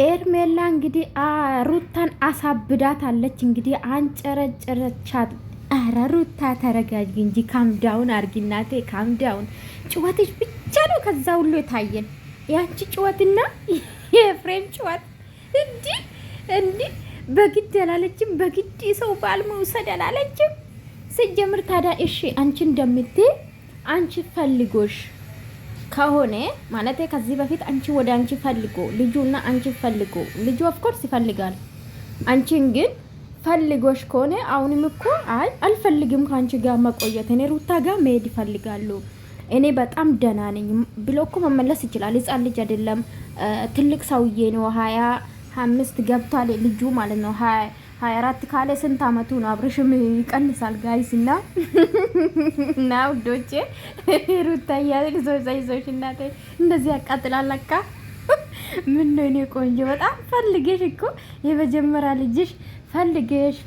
ኤርሜላ እንግዲህ ሩታን አሳብዳታለች። እንግዲህ አንጨረጨረቻት። ኧረ ሩታ ተረጋጊ እንጂ ካምዳውን አርጊ እናቴ፣ ካምዳውን። ጭወትሽ ብቻ ነው ከዛ ሁሉ የታየን ያንቺ ጭወትና የፍሬም ጭወት። እንዲህ በግድ አላለችም፣ በግድ ሰው ባል መውሰድ አላለችም። ስጀምር ታዲያ እሺ አንቺ እንደምትይ አንቺ ፈልጎሽ ከሆነ ማለት ከዚህ በፊት አንቺ ወደ አንቺ ፈልጎ ልጁና አንቺ ፈልጎ ልጁ ኦፍኮርስ ይፈልጋል። አንቺን ግን ፈልጎሽ ከሆነ አሁንም እኮ አይ አልፈልግም ከአንቺ ጋር መቆየት፣ እኔ ሩታ ጋር መሄድ ይፈልጋሉ፣ እኔ በጣም ደህና ነኝ ብሎ እኮ መመለስ ይችላል። ህጻን ልጅ አይደለም፣ ትልቅ ሰውዬ ነው። 25 ገብቷል ልጁ ማለት ነው። 24 ካለ ስንት አመቱ ነው? አብረሽም ይቀንሳል ጋይስ። እና ውዶቼ ሩታ ያለ ዞዛይዞሽ እናቴ እንደዚህ ያቃጥላል ለካ። ምን ነው እኔ ቆንጆ በጣም ፈልገሽ እኮ የመጀመሪያ ልጅሽ ፈልገሽ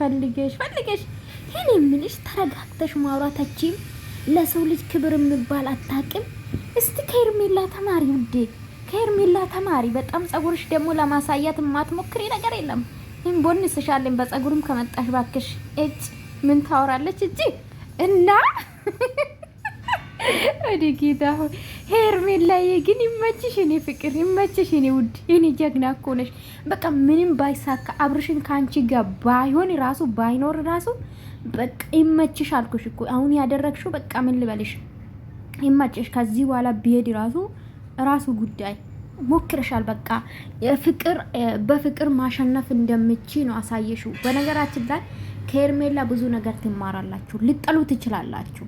እኔ ምንሽ ተረጋግተሽ ማውራታችን ለሰው ልጅ ክብር የሚባል አታውቅም። እስቲ ከሄርሜላ ተማሪ ውዴ፣ ከሄርሜላ ተማሪ። በጣም ጸጉርሽ ደግሞ ለማሳያት የማትሞክሪ ነገር የለም። ቦንስሻለን በጸጉርም ከመጣሽ ባክሽ። እጭ ምን ታወራለች እጂ እና ወደ ጌታ ሆይ ሄርሜላዬ ግን ይመችሽ፣ እኔ ፍቅር ይመችሽ፣ እኔ ውድ፣ እኔ ጀግና እኮ ነሽ። በቃ ምንም ባይሳካ አብርሽን ካንቺ ጋር ባይሆን ራሱ ባይኖር ራሱ በቃ ይመችሽ አልኩሽ እኮ። አሁን ያደረግሽው በቃ ምን ልበልሽ፣ ይመችሽ። ከዚህ በኋላ ቢሄድ ራሱ ጉዳይ ሞክረሻል። በቃ ፍቅር በፍቅር ማሸነፍ እንደምቺ ነው አሳየሽው። በነገራችን ላይ ከሄርሜላ ብዙ ነገር ትማራላችሁ። ልጠሉ ትችላላችሁ።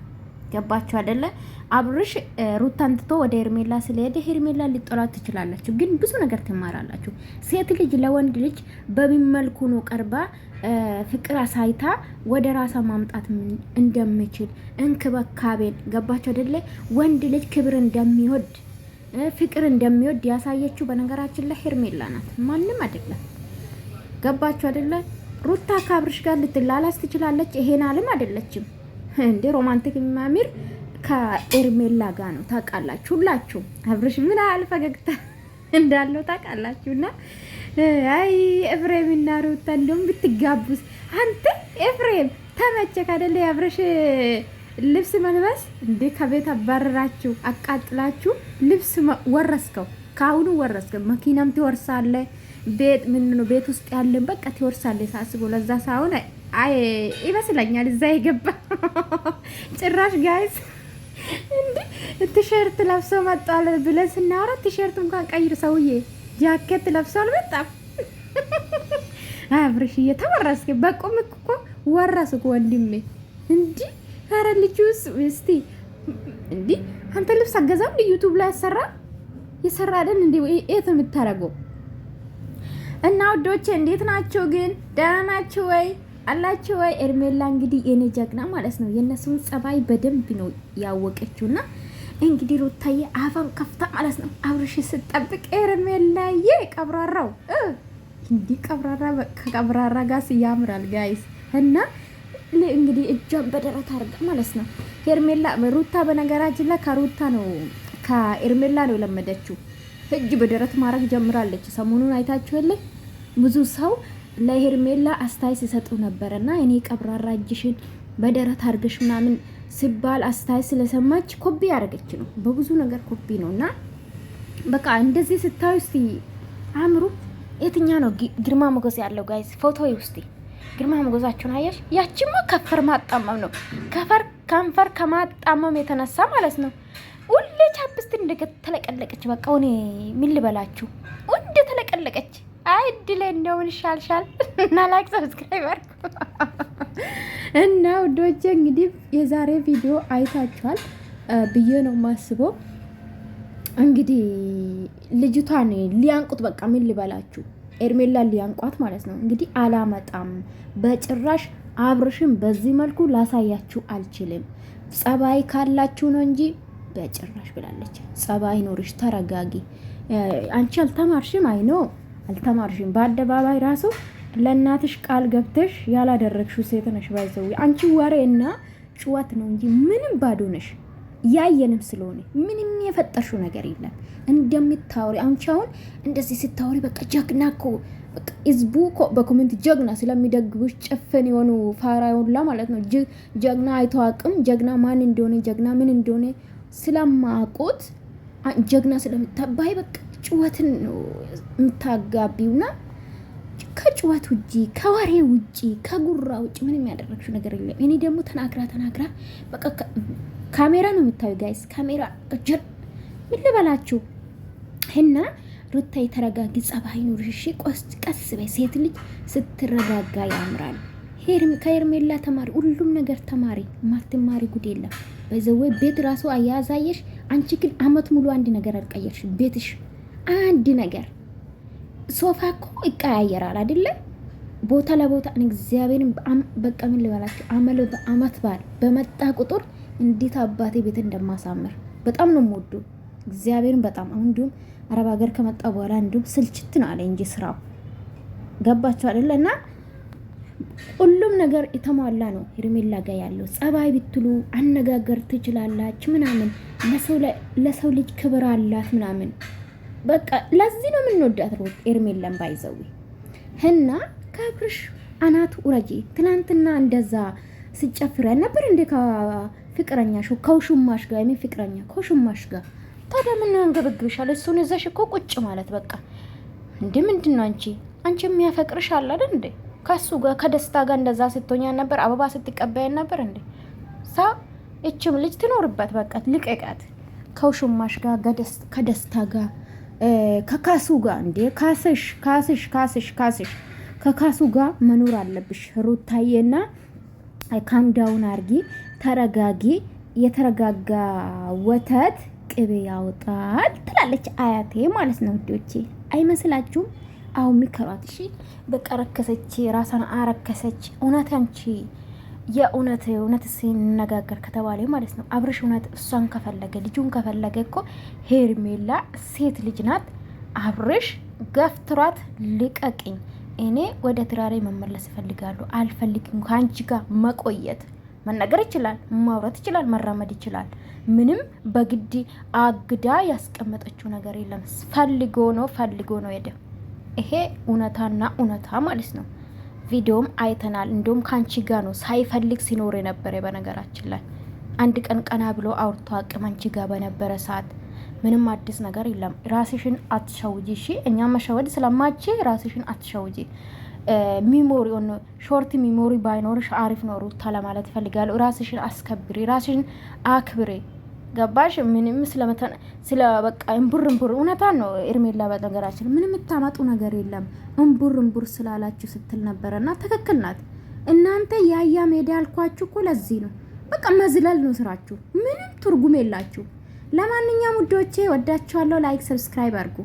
ገባችሁ አይደለ? አብርሽ ሩታን ትቶ ወደ ሄርሜላ ስለሄደ ሄርሜላ ልጠላት ትችላላችሁ፣ ግን ብዙ ነገር ትማራላችሁ። ሴት ልጅ ለወንድ ልጅ በምን መልኩ ነው ቀርባ ፍቅር አሳይታ ወደ ራሳ ማምጣት እንደምችል እንክብካቤን፣ ገባችሁ አይደለ? ወንድ ልጅ ክብር እንደሚወድ ፍቅር እንደሚወድ ያሳየችው በነገራችን ላይ ሄርሜላ ናት፣ ማንም አይደለም። ገባችሁ አይደለ? ሩታ ከአብርሽ ጋር ልትላላስ ትችላለች፣ ይሄን አለም አይደለችም እንዴ። ሮማንቲክ ማሚር ከኤርሜላ ጋር ነው ታውቃላችሁ ሁላችሁ። አብርሽ ምን ያህል ፈገግታ እንዳለው ታውቃላችሁና አይ ኤፍሬም እና ሩታ እንደውም ብትጋቡስ። አንተ ኤፍሬም ተመቸክ አይደለ? አብርሽ ልብስ መልበስ እንዴ ከቤት አባረራችሁ አቃጥላችሁ ልብስ ወረስከው፣ ካሁኑ ወረስከው። መኪናም ትወርሳለ፣ ቤት ምን ነው ቤት ውስጥ ያለን በቃ ትወርሳለ። ሳስቦ ለዛ ሳይሆን አይ ይመስለኛል እዛ የገባ ጭራሽ ጋይስ እንዴ ቲሸርት ለብሶ መጣለ ብለን ስናወራ ቲሸርት እንኳን ቀይር ሰውዬ ጃኬት ለብሶ አልመጣም። አብርሽ እየተወረስከ በቁም እኮ ወረስኩ ወንድሜ እንዴ። ኧረ ልጁስ እስቲ እንዴ አንተ ልብስ አገዛም ዩቲዩብ ላይ ይሰራልን እንዴ? እት የምታረገው እና ወዶቼ እንዴት ናቸው ግን? ደህና ናችሁ ወይ አላችሁ ወይ? ኤርሜላ እንግዲህ የኔ ጀግና ማለት ነው። የነሱን ጸባይ በደንብ ነው ያወቀችውና እንግዲህ ሩታዬ አፋን ከፍታ ማለት ነው አብርሽ ስጠብቅ ኤርሜላዬ ቀብራራው እንዲህ ቀብራራ ከቀብራራ ጋር ያምራል ጋይስ። እና እንግዲህ እጇን በደረት አርጋ ማለት ነው ሄርሜላ። ሩታ በነገራችን ላይ ከኤርሜላ ነው የለመደችው። እጅ በደረት ማድረግ ጀምራለች። ሰሞኑን አይታችሁ የለ ብዙ ሰው ለሄርሜላ አስተያየት ሲሰጡ ነበርና እኔ ቀብራራ እጅሽን በደረት አርገሽ ምናምን ሲባል አስተያየት ስለሰማች ኮፒ ያደረገች ነው። በብዙ ነገር ኮፒ ነውና በቃ እንደዚህ ስታዩ እስቲ አምሩ የትኛ ነው ግርማ ሞገስ ያለው ጋይስ? ፎቶ ውስጥ ግርማ ሞገሳችሁን አያሽ? ያቺማ ከንፈር ማጣመም ነው። ከንፈር ከማጣመም የተነሳ ማለት ነው ሁሌ ቻፕስት እንደተለቀለቀች በቃ እኔ ምን ልበላችሁ እንደ ተለቀለቀች። አይ ድለ እንደውን ሻልሻል እና ላይክ ሰብስክራይብ አድርጉ። እና ወዶቼ እንግዲህ የዛሬ ቪዲዮ አይታችኋል ብዬ ነው ማስበው። እንግዲህ ልጅቷን ሊያንቁት በቃ ምን ልበላችሁ ኤርሜላ ሊያንቋት ማለት ነው። እንግዲህ አላመጣም በጭራሽ አብርሽን በዚህ መልኩ ላሳያችሁ አልችልም፣ ጸባይ ካላችሁ ነው እንጂ በጭራሽ ብላለች። ጸባይ ኖርሽ ተረጋጊ። አንቺ አልተማርሽም፣ አይኖ አልተማርሽም። በአደባባይ ራሱ ለእናትሽ ቃል ገብተሽ ያላደረግሽው ሴት ነሽ። ባይዘው አንቺ ወሬና ጭዋት ነው እንጂ ምንም ባዶ ነሽ። ያየንም ስለሆነ ምንም የፈጠርሽው ነገር የለም። እንደምታወሪ አንቺ አሁን እንደዚህ ስታወሪ በቃ ጀግና እኮ በቃ ህዝቡ እኮ በኮሜንት ጀግና ስለሚደግቡሽ ጭፍን የሆኑ ፋራውላ ማለት ነው። ጀግና አይተዋቅም ጀግና ማን እንደሆነ ጀግና ምን እንደሆነ ስለማቆት ጀግና ስለምታባይ በቃ ጭወትን ነው የምታጋቢውና ከጭወት ውጪ ከወሬ ውጪ ከጉራ ውጪ ምንም ያደረግሽው ነገር የለም። እኔ ደግሞ ተናግራ በቃ ካሜራ ነው የምታዩ ጋይስ ካሜራ ጀር ምን ልበላችሁ እና ሩታ የተረጋጊ ጸባይ ኑርሽ ቀስ በይ። ሴት ልጅ ስትረጋጋ ያምራል። ከሄርሜላ ተማሪ ሁሉም ነገር ተማሪ ማትማሪ ጉድ የለም። በዘው ቤት ራሱ አያዛየሽ። አንቺ ግን አመት ሙሉ አንድ ነገር አልቀየርሽ። ቤትሽ አንድ ነገር ሶፋ እኮ ይቀያየራል አይደለ? ቦታ ለቦታ እግዚአብሔርን በቃ ምን ልበላችሁ አመት በዓል በመጣ ቁጥር እንዴት አባቴ ቤት እንደማሳምር በጣም ነው የምወዱ እግዚአብሔርን በጣም አሁን እንዲሁም አረብ ሀገር ከመጣ በኋላ እንዲሁም ስልችት ነው አለ እንጂ ስራው ገባችሁ አይደለ? እና ሁሉም ነገር የተሟላ ነው ሄርሜላ ጋር ያለው ጸባይ ብትሉ አነጋገር ትችላላችሁ ምናምን ለሰው ልጅ ክብር አላት ምናምን በቃ ለዚህ ነው የምንወዳት ነው ሄርሜላን ባይዘው እና ከብርሽ አናት ውረጂ። ትናንትና እንደዛ ሲጨፍር ነበር እንደ ከፍቅረኛሽ ከውሽማሽ ጋር የምን ፍቅረኛ ከውሽማሽ ጋር ታዲያ ምን አንገብግብሻል? እሱን እዛሽ እኮ ቁጭ ማለት በቃ እንዴ ምንድነው? አንቺ የሚያፈቅርሽ አለ አይደል እንዴ? ከሱ ጋር ከደስታ ጋር እንደዛ ስትሆኛ ነበር፣ አበባ ስትቀበያ ነበር እንዴ? እችም ልጅ ትኖርበት በቃ ልቀቃት። ከውሽማሽ ጋር ከደስታ ጋር ከካሱ ጋር እንዴ ካስሽ ከካሱ ጋር መኖር አለብሽ ሩታዬና ካምዳውን አርጊ፣ ተረጋጊ። የተረጋጋ ወተት ቅቤ ያወጣል ትላለች አያቴ ማለት ነው። ውዶቼ አይመስላችሁም? አሁን ሚከራት እሺ በቃ ረከሰች፣ ራሳን አረከሰች። እውነት አንቺ የእውነት ሲነጋገር ከተባለ ማለት ነው አብርሽ እውነት እሷን ከፈለገ ልጁን ከፈለገ እኮ ሄርሜላ ሴት ልጅ ናት። አብርሽ ገፍትሯት ልቀቅኝ፣ እኔ ወደ ትራሬ መመለስ እፈልጋለሁ፣ አልፈልግም ከአንቺ ጋር መቆየት። መናገር ይችላል፣ ማውራት ይችላል፣ መራመድ ይችላል። ምንም በግድ አግዳ ያስቀመጠችው ነገር የለም። ፈልጎ ነው ሄደ። ይሄ እውነታና እውነታ ማለት ነው። ቪዲዮም አይተናል። እንደውም ካንቺ ጋር ነው ሳይፈልግ ሲኖር የነበረ። በነገራችን ላይ አንድ ቀን ቀና ብሎ አውርቶ አቅም አንቺ ጋር በነበረ ሰዓት ምንም አዲስ ነገር የለም። ራስሽን አትሸውጂ እሺ። እኛ መሸወድ ስለማች ራስሽን አትሸውጂ። ሚሞሪ ሾርት ሚሞሪ ባይኖርሽ አሪፍ ነው ሩታ ለማለት ፈልጋለሁ። ራስሽን አስከብሪ፣ ራስሽን አክብሪ። ገባሽ? ምንም ስለ በቃ እንቡር እውነታን ነው ሄርሜላ። በነገራችን ምንም የምታመጡ ነገር የለም። እንቡር ስላላችሁ ስትል ነበረና ትክክል ናት። እናንተ ያያ ሜዳ ያልኳችሁ እኮ ለዚህ ነው። በቃ መዝለል ነው ስራችሁ። ምንም ትርጉም የላችሁ። ለማንኛውም ውዶቼ ወዳችኋለሁ። ላይክ ሰብስክራይብ አድርጉ።